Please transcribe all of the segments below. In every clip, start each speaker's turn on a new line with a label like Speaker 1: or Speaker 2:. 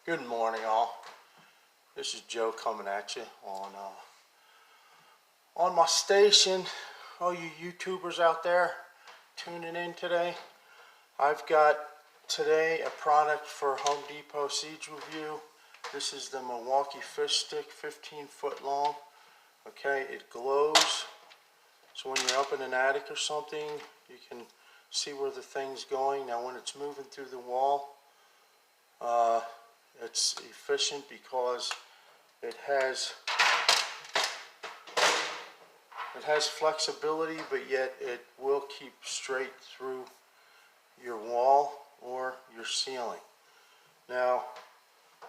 Speaker 1: Good morning, all. This is Joe coming at you on my station. All you YouTubers out there tuning in today. I've got today a product for Home Depot Siege Review. This is the Milwaukee fish stick, 15 foot long. Okay, it glows. So when you're up in an attic or something, you can see where the thing's going. Now when it's moving through the wall, it's efficient because it has flexibility, but yet it will keep straight through your wall or your ceiling. Now,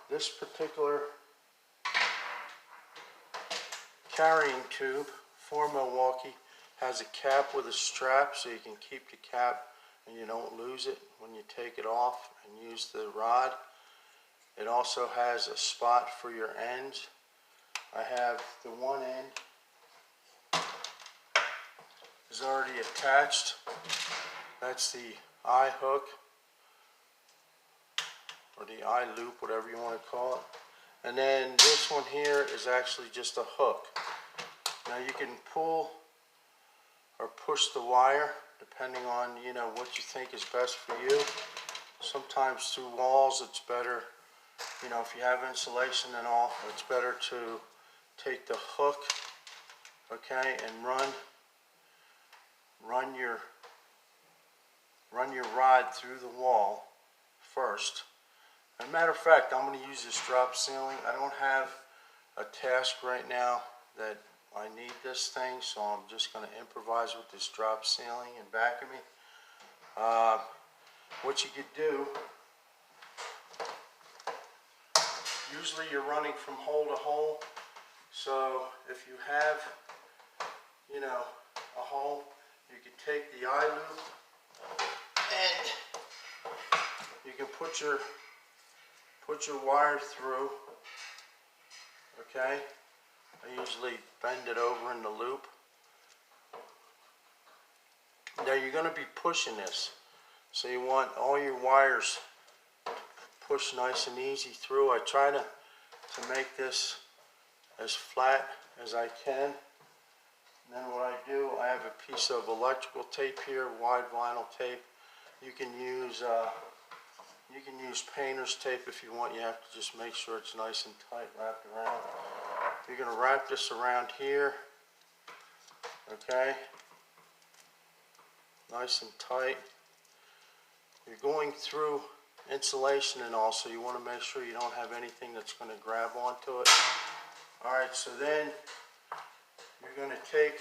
Speaker 1: this particular carrying tube for Milwaukee has a cap with a strap, so you can keep the cap and you don't lose it when you take it off and use the rod. It also has a spot for your ends. I have the one end is already attached. That's the eye hook or the eye loop, whatever you want to call it. And then this one here is actually just a hook. Now you can pull or push the wire depending on what you think is best for you. Sometimes through walls it's better, if you have insulation and all, it's better to take the hook, okay, and run your rod through the wall first. As a matter of fact, I'm going to use this drop ceiling. I don't have a task right now that I need this thing, so I'm just going to improvise with this drop ceiling in back of me. What you could do, usually you're running from hole to hole, so if you have, a hole, you can take the eye loop and you can put your wire through, okay? I usually bend it over in the loop. Now you're going to be pushing this, so you want all your wires push nice and easy through. I try to make this as flat as I can. And then what I do, I have a piece of electrical tape here, wide vinyl tape. You can use painter's tape if you want. You have to just make sure it's nice and tight wrapped around. You're going to wrap this around here, okay? Nice and tight. You're going through insulation and all, so you want to make sure you don't have anything that's going to grab onto it. Alright, so then you're going to take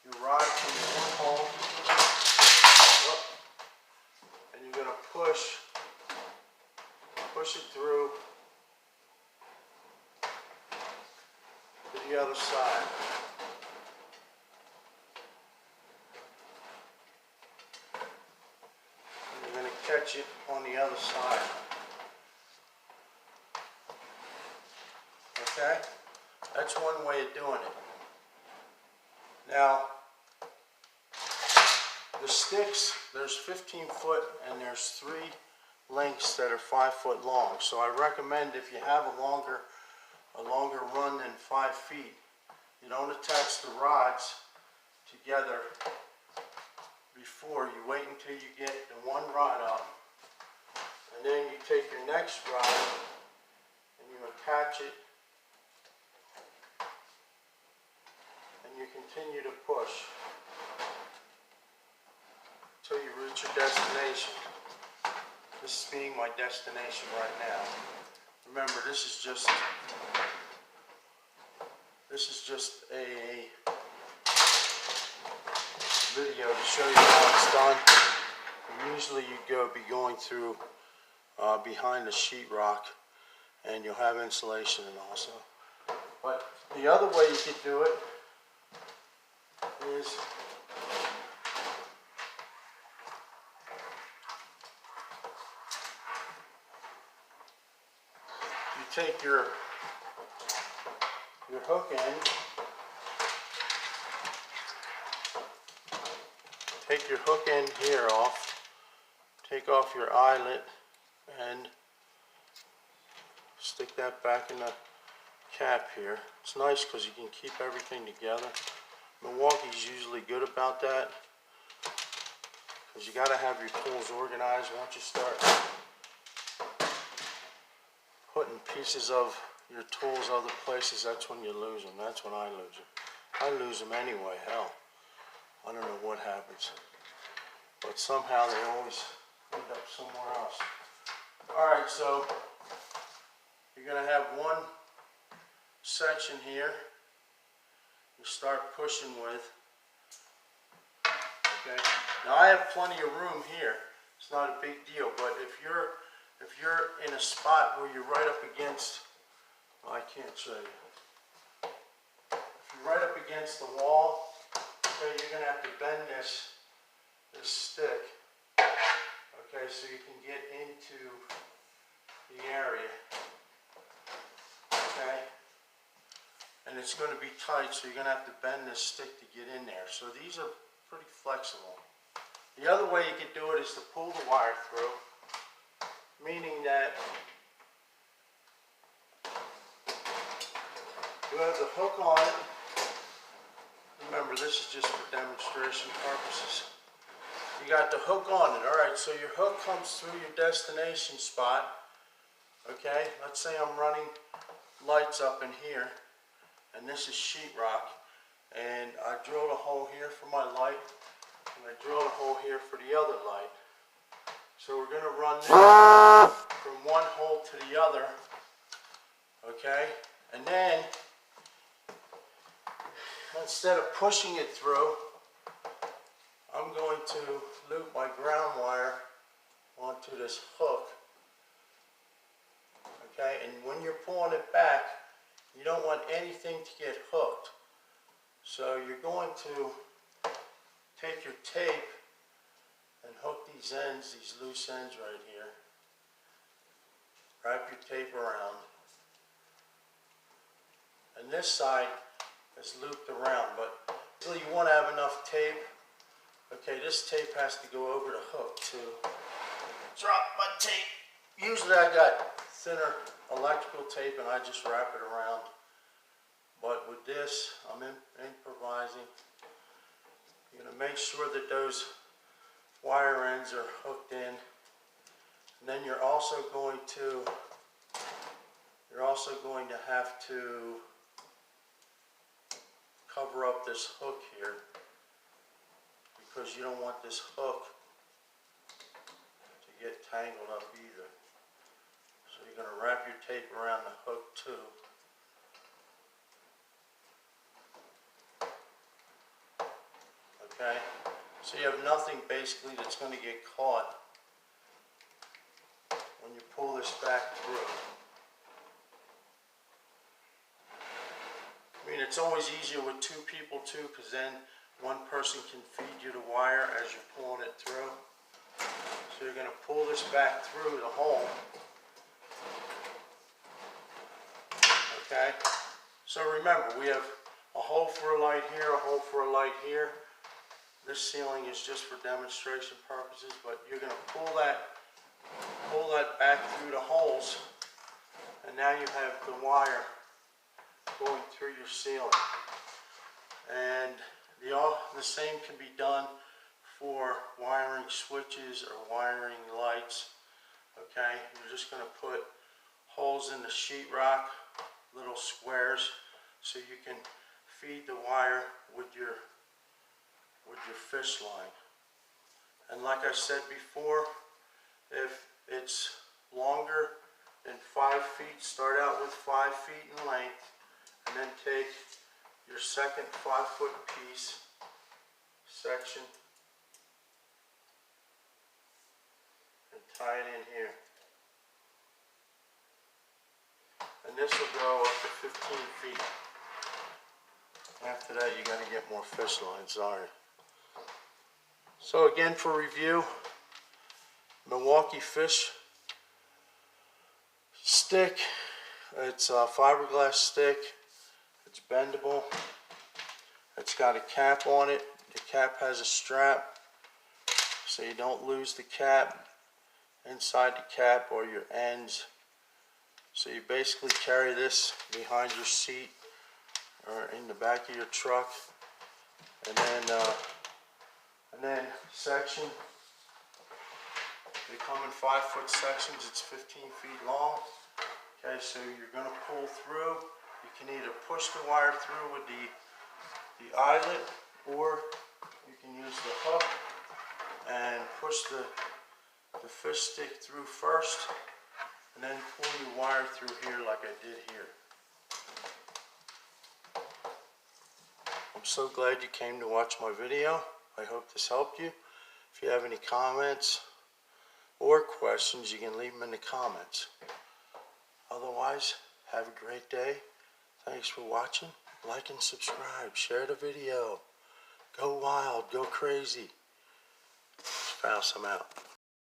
Speaker 1: your rod from the one hole and you're going to push it through to the other side. And you're going to catch it on the other side. Okay? That's one way of doing it. Now, the sticks, there's 15 foot and there's 3 lengths that are 5 foot long. So I recommend, if you have a longer run than 5 feet, you don't attach the rods together before. You wait until you get the one rod up, and then you take your next rod and you attach it, and you continue to push until you reach your destination. This is being my destination right now. Remember, this is just a video to show you how it's done. And usually you'd be going through behind the sheetrock, and you'll have insulation and also. But the other way you could do it is you take your hook end, take your hook end here off, take off your eyelet, and Stick that back in the cap here. It's nice because you can keep everything together. Milwaukee's usually good about that, because you got to have your tools organized. Once you start putting pieces of your tools other places, that's when you lose them. That's when I lose them. I lose them anyway, hell. I don't know what happens. But somehow they always end up somewhere else. Alright, so you're going to have one section here you start pushing with. Okay. Now I have plenty of room here. It's not a big deal, but if you're in a spot where you're right up against, well, I can't show you. If you're right up against the wall, okay, you're going to have to bend this stick, okay, so you can get into the area, okay, and it's going to be tight, so you're going to have to bend this stick to get in there. So these are pretty flexible. The other way you could do it is to pull the wire through, meaning that you have the hook on it. Remember, this is just for demonstration purposes. You got the hook on it. Alright, so your hook comes through your destination spot. Okay, let's say I'm running lights up in here, and this is sheetrock, and I drilled a hole here for my light, and I drilled a hole here for the other light. So we're going to run this from one hole to the other. Okay, and then instead of pushing it through, I'm going to loop my ground wire onto this hook. Okay, and when you're pulling it back, you don't want anything to get hooked. So you're going to take your tape and hook these ends, these loose ends right here. Wrap your tape around. And this side is looped around, but you want to have enough tape. Okay, this tape has to go over the hook too. Drop my tape. Usually I got thinner electrical tape and I just wrap it around. But with this, I'm improvising. You're going to make sure that those wire ends are hooked in. And then you're also going to have to cover up this hook here, because you don't want this hook to get tangled up either. So you're going to wrap your tape around the hook too. Okay, so you have nothing basically that's going to get caught when you pull this back through. I mean, it's always easier with two people too, because then one person can feed you the wire as you're pulling it through. So you're going to pull this back through the hole. Okay, so remember, we have a hole for a light here, a hole for a light here. This sealing is just for demonstration purposes, but you're going to pull that back through the holes, and now you have the wire going through your sealing. And the same can be done for wiring switches or wiring lights. Okay, you're just going to put holes in the sheetrock, little squares, so you can feed the wire with your fish line. And like I said before, if it's longer than 5 feet, start out with 5 feet in length, and then take your second 5-foot piece section and tie it in here. And this will go up to 15 feet. After that, you got to get more fish lines, sorry. So again, for review, Milwaukee fish stick. It's a fiberglass stick. It's bendable. It's got a cap on it. The cap has a strap, so you don't lose the cap inside the cap or your ends. So you basically carry this behind your seat or in the back of your truck, and then section. They come in 5-foot sections. It's 15 feet long. Okay, so you're going to pull through. You can either push the wire through with the eyelet, or you can use the hook and push the fish stick through first, and then pull your wire through here like I did here. I'm so glad you came to watch my video. I hope this helped you. If you have any comments or questions, you can leave them in the comments. Otherwise, have a great day. Thanks for watching. Like and subscribe. Share the video. Go wild. Go crazy. Spouse, I'm out.